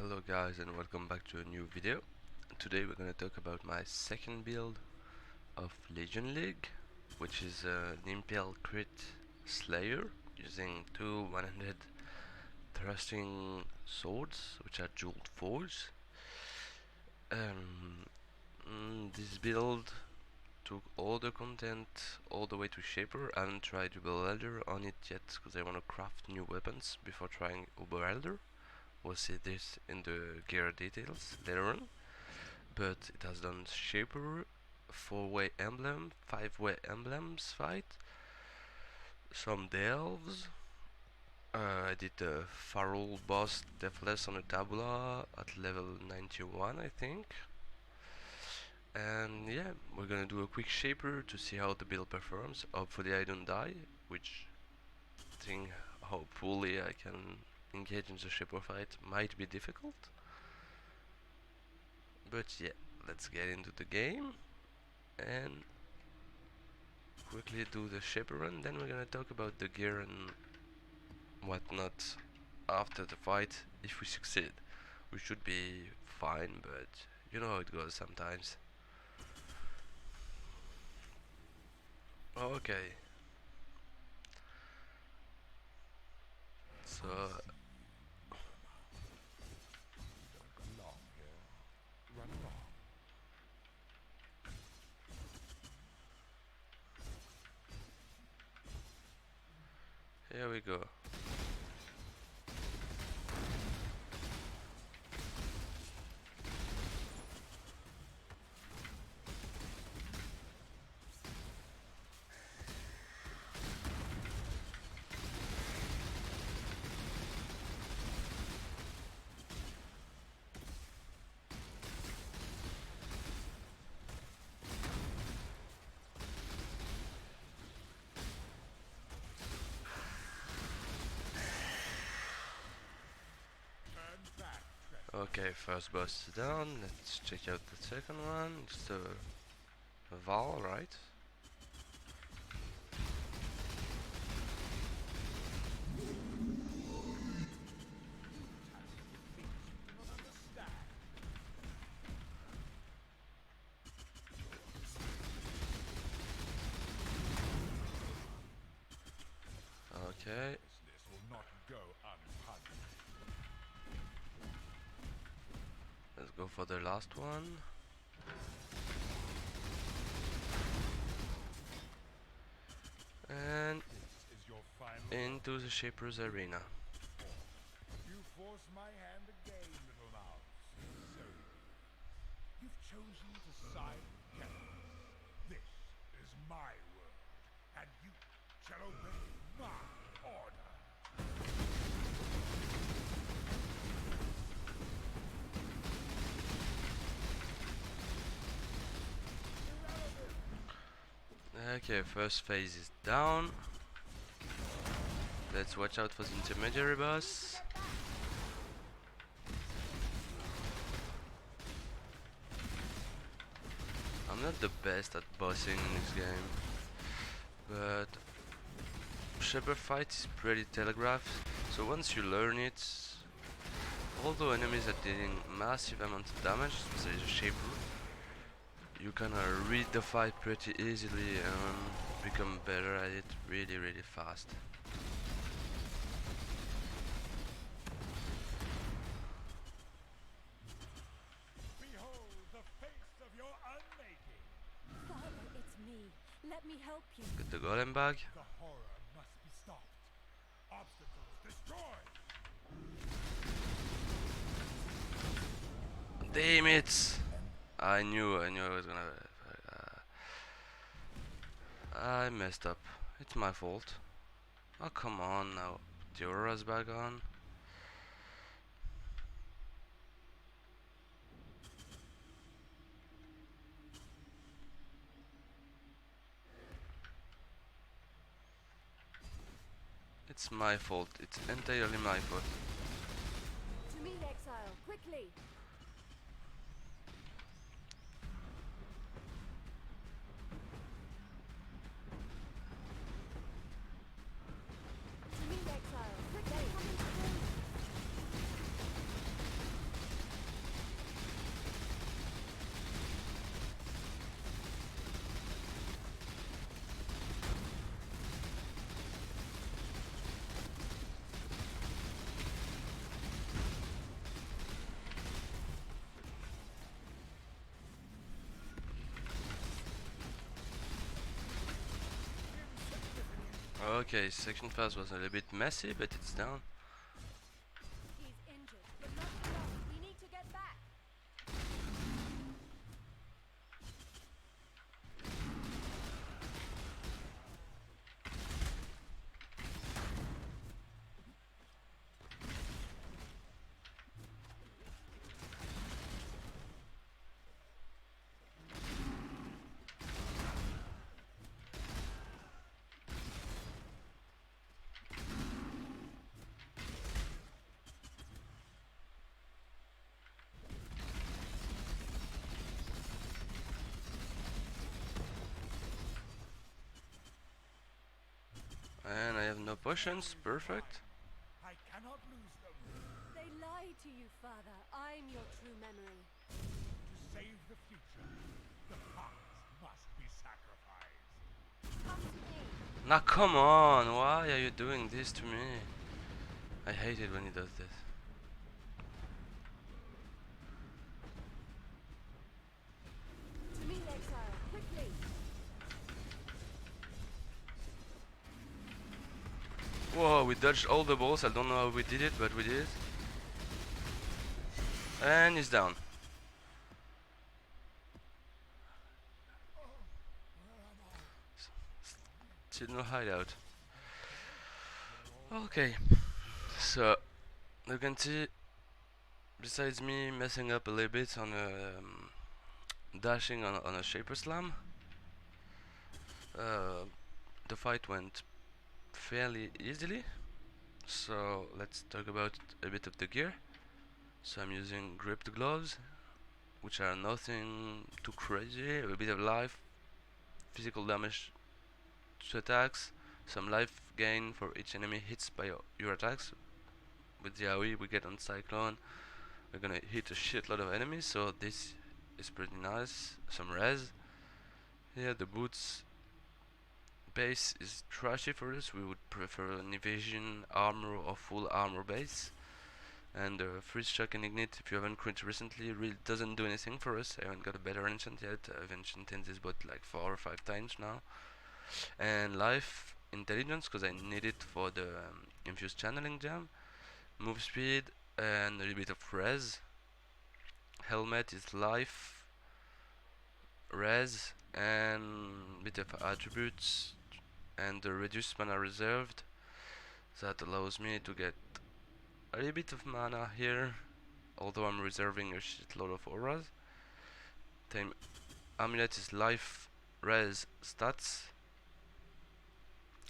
Hello guys and welcome back to a new video. Today we're gonna talk about my second build of Legion League, which is an Impale Crit Slayer using two 100 thrusting swords, which are jeweled fours. This build took all the content all the way to Shaper. I haven't tried Uber Elder on it yet because I want to craft new weapons before trying Uber Elder. We'll see this in the gear details later on. But it has done Shaper, 4-way emblem, 5-way emblems fight, some delves. I did the Farrell boss Deathless on a Tabula at level 91, I think. And yeah, we're gonna do a quick Shaper to see how the build performs. Hopefully I don't die, which I think hopefully I can engage in the Shaper fight might be difficult. But yeah, let's get into the game and quickly do the Shaper run, then we're gonna talk about the gear and whatnot after the fight. If we succeed, we should be fine, but you know how it goes sometimes. Okay, so here we go. Okay, first boss is down. Let's check out the second one. It's the Val, right? Okay. Let's go for the last one. And into the Shaper's arena. You force my hand again, little mouse. So you've chosen to side with Kevin. This is my world, and you shall obey my order. Okay, first phase is down. Let's watch out for the intermediary boss. I'm not the best at bossing in this game, but Shaper fight is pretty telegraphed, so once you learn it, although enemies are dealing massive amounts of damage, especially the Shaper, you can read the fight pretty easily and become better at it really fast. Behold the face of your unmaking. Father, it's me. Let me help you. Get the golem bag. The horror must be stopped. Obstacles destroyed. Damn it! I knew I was gonna. I messed up. It's my fault. Oh come on now. Put the auras back on. It's my fault. It's entirely my fault. To me, Exile, quickly. To me, Exile, quickly. Okay, section fast was a little bit messy, but it's down. He's injured, but not for long. We need to get back. And I have no potions, perfect. I cannot lose them. They lied to you, Father. I'm your true memory. To save the future, the past must be sacrificed. Come to me. Now come on, why are you doing this to me? I hate it when he does this. To me, Exile. Quickly. Whoa, we dodged all the balls, I don't know how we did it, but we did it. And he's down. Still no hideout. Okay, so you can see, besides me messing up a little bit on dashing on a Shaper Slam, the fight went fairly easily. So let's talk about a bit of the gear. So I'm using gripped gloves, which are nothing too crazy, a bit of life, physical damage to attacks, some life gain for each enemy hits by your attacks. With the AoE we get on Cyclone, we're gonna hit a shitload of enemies, so this is pretty nice. Some res. Yeah, the boots base is trashy for us. We would prefer an evasion armor or full armor base. And freeze shock and ignite, if you haven't crit recently, really doesn't do anything for us. I haven't got a better enchant yet. I've enchanted this bot like 4 or 5 times now. And life intelligence, because I need it for the infused channeling jam. Move speed and a little bit of res. Helmet is life, res, and bit of attributes, and the reduced mana reserved. That allows me to get a little bit of mana here, although I'm reserving a shitload of auras. Time amulet is life, res, stats.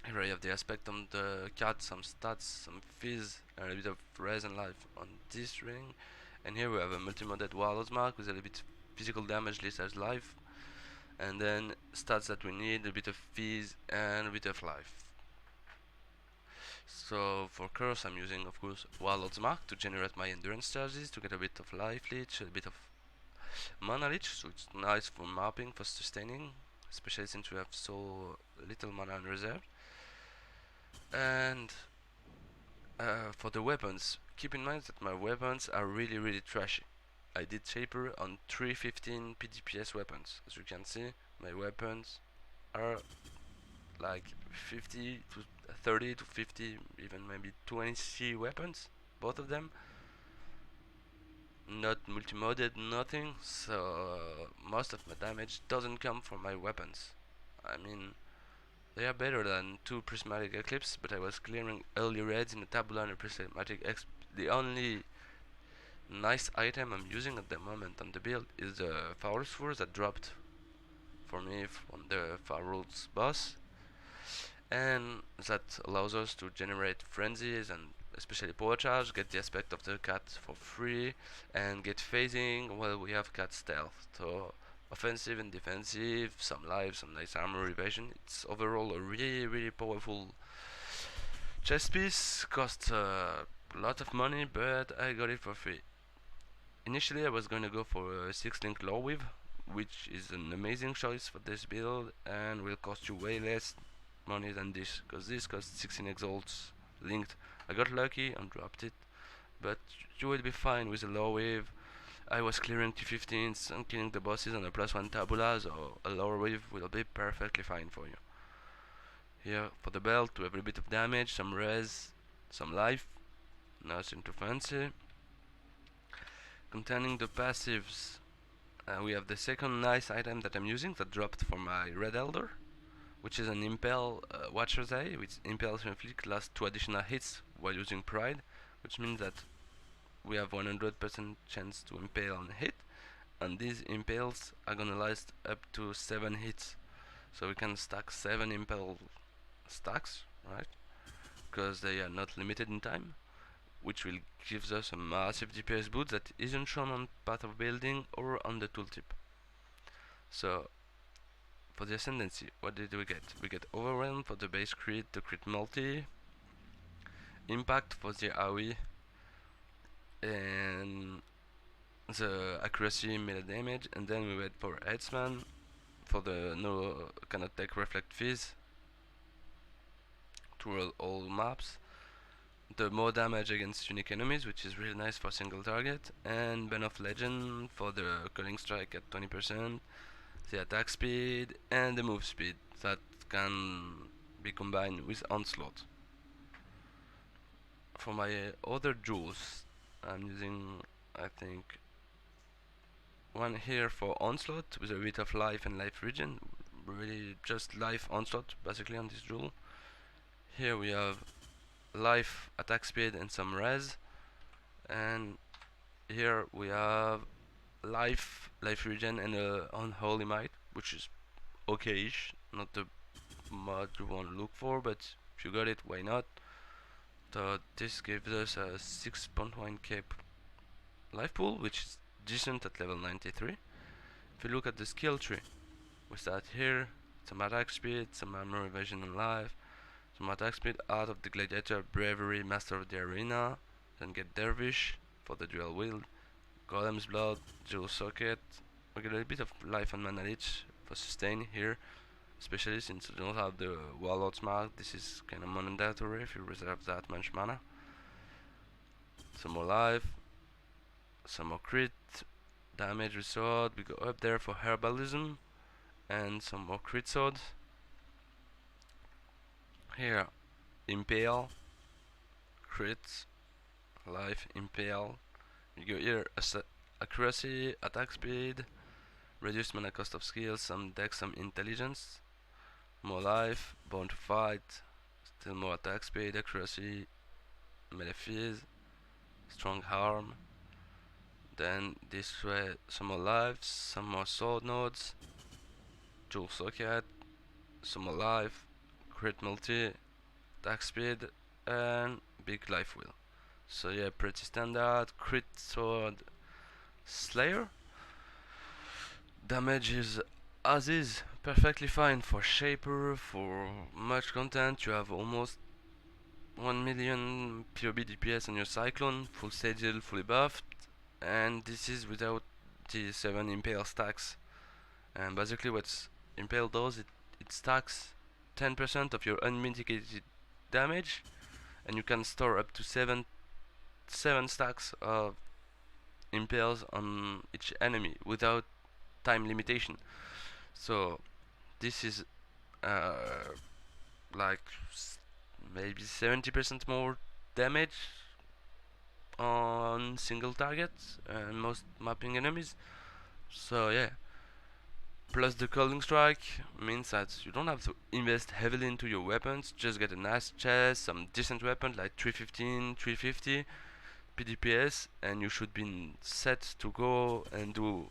Here I have the aspect on the cat, some stats, some fizz, and a bit of res and life on this ring. And here we have a multi-modded Warlord's Mark with a little bit physical damage list as life. And then stats that we need, a bit of fizz and a bit of life. So for curse I'm using of course Warlord's Mark to generate my endurance charges to get a bit of life leech, a bit of mana leech, so it's nice for mapping, for sustaining, especially since we have so little mana in reserve. And for the weapons, keep in mind that my weapons are really trashy. I did Shaper on 315 PDPS weapons. As you can see, my weapons are like 50 to 30 to 50, even maybe 20 weapons, both of them. Not multi-modded, nothing, so most of my damage doesn't come from my weapons. I mean, they are better than 2 prismatic eclipse, but I was clearing early raids in the tabula and a prismatic exp. The only nice item I'm using at the moment on the build is the Foul Sphere that dropped for me on the Foul's boss, and that allows us to generate frenzies and especially power charge, get the aspect of the cat for free, and get phasing while we have cat stealth. So offensive and defensive, some life, some nice armor evasion. It's overall a really powerful chess piece. Costs a lot of money, but I got it for free. Initially I was going to go for a 6-link lore weave, which is an amazing choice for this build and will cost you way less money than this, because this costs 16 exalts linked. I got lucky and dropped it, but you will be fine with a lore wave. I was clearing T15s and killing the bosses on a +1 tabula, so a lore wave will be perfectly fine for you. Here for the belt, to every bit of damage, some res, some life, nothing too fancy. Containing the passives, we have the second nice item that I'm using that dropped for my Red Elder, which is an Impale Watcher's Eye, which impales inflict last 2 additional hits while using Pride, which means that we have 100% chance to impale on hit, and these impales are gonna last up to 7 hits, so we can stack 7 impale stacks, right? Because they are not limited in time, which will gives us a massive DPS boost that isn't shown on Path of Building or on the tooltip. So for the Ascendancy, what did we get? We get Overwhelm for the base crit, the crit multi, Impact for the AoE, and the accuracy melee damage, and then we wait for Headsman for the no cannot take reflect fizz to roll all maps, the more damage against unique enemies, which is really nice for single target, and Ben of Legend for the Culling Strike at 20%, the attack speed, and the move speed that can be combined with Onslaught. For my other jewels, I'm using, I think, one here for Onslaught with a bit of life and life regen, really just life Onslaught basically on this jewel. Here we have life, attack speed, and some res, and here we have life, life regen, and unholy might, which is okay-ish, not the mod you want to look for, but if you got it, why not? So this gives us a 6.1k life pool, which is decent at level 93. If you look at the skill tree, we start here, some attack speed, some armor evasion and life, some attack speed out of the gladiator, bravery, master of the arena, then get dervish for the dual wield, golem's blood, jewel socket. We get a bit of life and mana leech for sustain here, especially since we don't have the warlord's mark. This is kind of mandatory if you reserve that much mana. Some more life, some more crit damage with sword. We go up there for herbalism and some more crit swords. Here, impale, crit, life, impale. You go here, accuracy, attack speed, reduced mana cost of skills, some dex, some intelligence, more life, born to fight, still more attack speed, accuracy, melee fizz, strong harm. Then this way, some more lives, some more sword nodes, jewel socket, some more life, crit multi, attack speed, and big life wheel. So yeah, pretty standard. Crit sword slayer. Damage is as is, perfectly fine for shaper, for much content. You have almost 1 million POB DPS on your cyclone, full stagil, fully buffed, and this is without the 7 impale stacks. And basically what impale does, it stacks 10% of your unmitigated damage, and you can store up to 7 stacks of impales on each enemy without time limitation. So this is uh, like maybe 70% more damage on single targets and most mapping enemies. So yeah, plus the Culling Strike means that you don't have to invest heavily into your weapons, just get a nice chest, some decent weapons like 315, 350 PDPS, and you should be set to go and do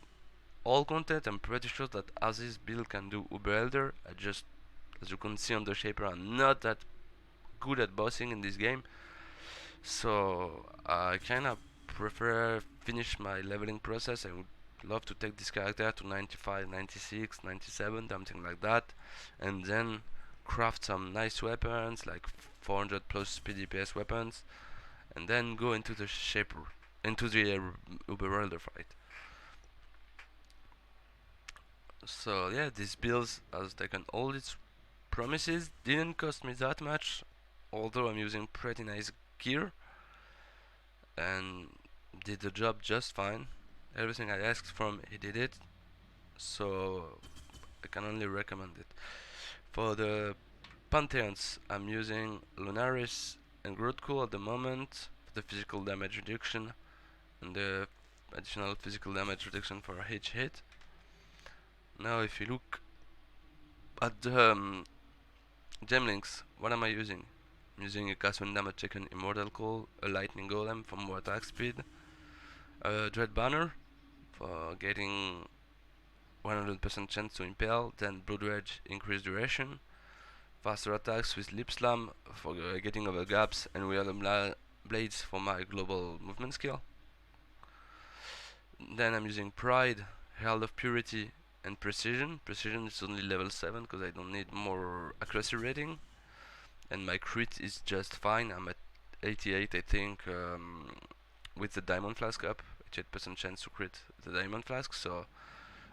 all content. I'm pretty sure that as this build can do Uber Elder. I just, as you can see on the Shaper, I'm not that good at bossing in this game, so I kinda prefer finish my leveling process. I would love to take this character to 95, 96, 97, something like that, and then craft some nice weapons like 400 plus PDPS weapons, and then go into the Shaper, into the Uber Elder fight. So yeah, this build has taken all its promises, didn't cost me that much, although I'm using pretty nice gear, and did the job just fine. Everything I asked from, he did it, so I can only recommend it. For the Pantheons, I'm using Lunaris and Grootcool at the moment for the physical damage reduction and the additional physical damage reduction for each hit. Now if you look at the gem links, what am I using? I'm using a cast when damage taken Immortal Call, a Lightning Golem for more attack speed, a Dread Banner for getting 100% chance to impale, then Blood Rage increased duration, faster attacks with Lip Slam for getting over gaps, and Weird Blades for my global movement skill. Then I'm using Pride, Herald of Purity, and Precision. Precision is only level 7 because I don't need more accuracy rating, and my crit is just fine. I'm at 88, I think, with the Diamond Flask up, 88% chance to crit the Diamond Flask. So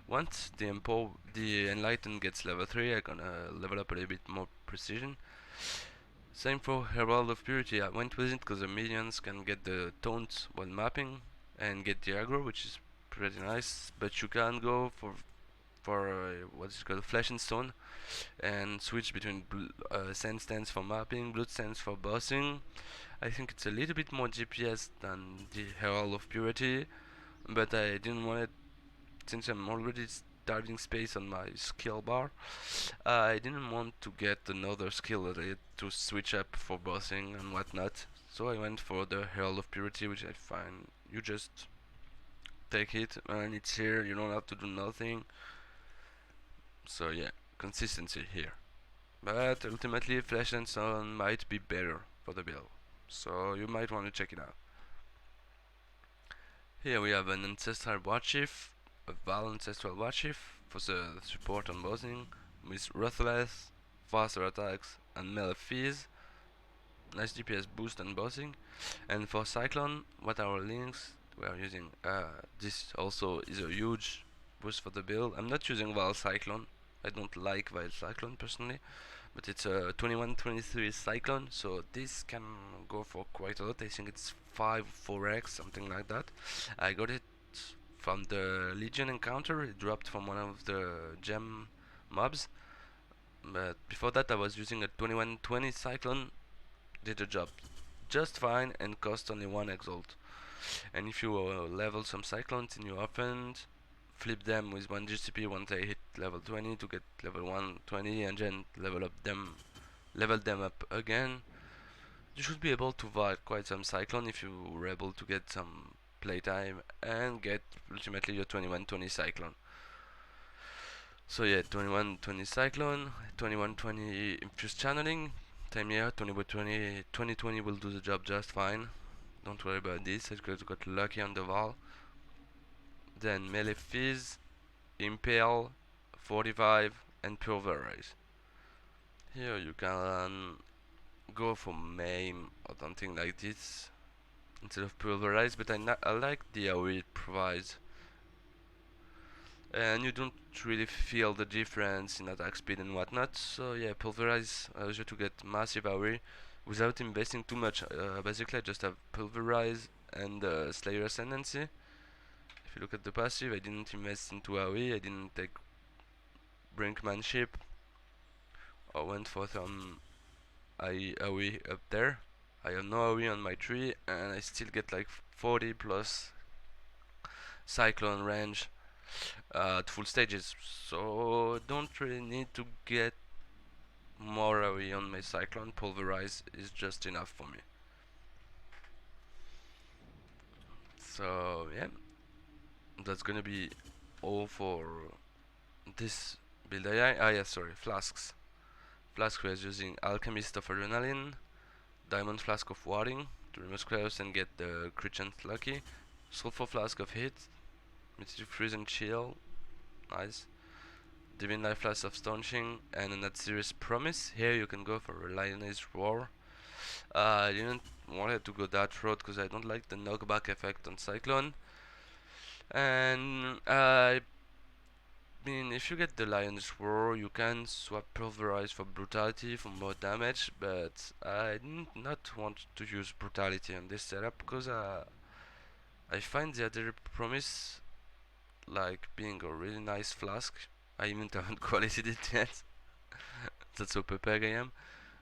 once the Enlighten gets level 3, I'm gonna level up a little bit more precision. Same for Herald of Purity. I went with it because the minions can get the taunt while mapping and get the aggro, which is pretty nice. But you can go for what's it called, Flesh and Stone, and switch between Sand Stance for mapping, Blood Stance for bossing. I think it's a little bit more DPS than the Herald of Purity, but I didn't want it since I'm already starting space on my skill bar. I didn't want to get another skill to switch up for bossing and whatnot, so I went for the Herald of Purity, which I find you just take it and it's here, you don't have to do nothing. So yeah, consistency here. But ultimately Flesh and Stone might be better for the build, so you might want to check it out. Here we have an Ancestral Watchif, a Val Ancestral Watchif for the support on bossing, with Ruthless, faster attacks, and melee fees. Nice DPS boost on bossing. And for Cyclone, what are our links? We are using this also is a huge boost for the build. I'm not using Val Cyclone. I don't like Val Cyclone personally, but it's a 21-23 Cyclone, so this can go for quite a lot. I think it's 4x, something like that. I got it from the Legion encounter. It dropped from one of the gem mobs, but before that I was using a 21-20 Cyclone. Did the job just fine and cost only 1 exalt. And if you level some Cyclones in your offense, flip them with 1 GCP once they hit level 20 to get level 120, and then level them up again. You should be able to vibe quite some Cyclone if you were able to get some playtime and get ultimately your 21-20 Cyclone. So yeah, 21-20 Cyclone, 21-20 Infused Channeling. Time here, 2020 will do the job just fine. Don't worry about this, I just got lucky on the Val. Then melee fizz, impale, 45, and pulverize. Here you can go for maim or something like this instead of pulverize, but I like the AoE it provides, and you don't really feel the difference in attack speed and whatnot. So yeah, pulverize allows you to get massive AoE without investing too much. Basically I just have pulverize and Slayer Ascendancy. If you look at the passive, I didn't invest into AoE, I didn't take Brinkmanship, or went for some AoE up there. I have no AoE on my tree, and I still get like 40 plus Cyclone range at full stages, so don't really need to get more AoE on my Cyclone. Pulverize is just enough for me. So yeah, that's gonna be all for this build. Sorry, Flasks. Flask was using Alchemist of Adrenaline, Diamond Flask of Warding to remove chaos and get the crit chance lucky, Sulfur Flask of Hit, Mythic Freeze and Chill, nice, Divine Life Flask of Staunching, and an Serious Promise. Here you can go for a Lioness Roar. I didn't want to go that route because I don't like the knockback effect on Cyclone, and I mean, if you get the Lion's Roar, you can swap Pulverize for Brutality for more damage, but I did not want to use Brutality on this setup because I find the other Promise like being a really nice flask. I even haven't qualified it yet. That's how prepared I am.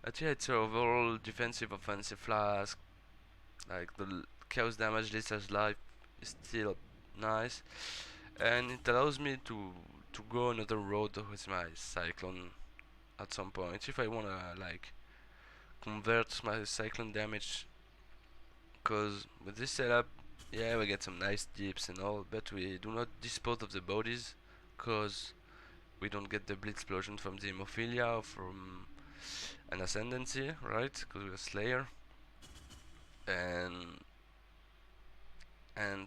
But yeah, it's a overall defensive offensive flask. Like the chaos damage list as life is still nice, and it allows me to go another road with my cyclone at some point if I wanna like convert my cyclone damage. Cause with this setup, yeah, we get some nice dips and all, but we do not dispose of the bodies, cause we don't get the blitz explosion from the hemophilia or from an ascendancy, right? Because we're a slayer, and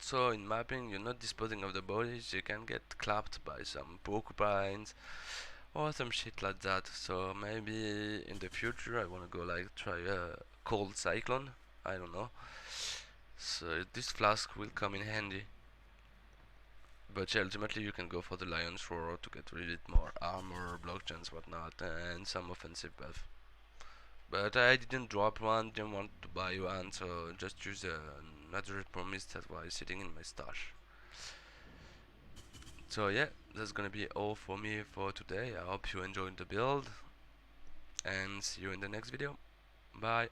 so in mapping, you're not disposing of the bodies. You can get clapped by some porcupines or some shit like that. So maybe in the future, I wanna go like try a cold cyclone. I don't know. So this flask will come in handy. But yeah, ultimately you can go for the Lion's Roar to get a little bit more armor, block chance, whatnot, and some offensive buff. But I didn't drop one, didn't want to buy one, so just use another promise that was sitting in my stash. So yeah, that's gonna be all for me for today. I hope you enjoyed the build, and see you in the next video. Bye.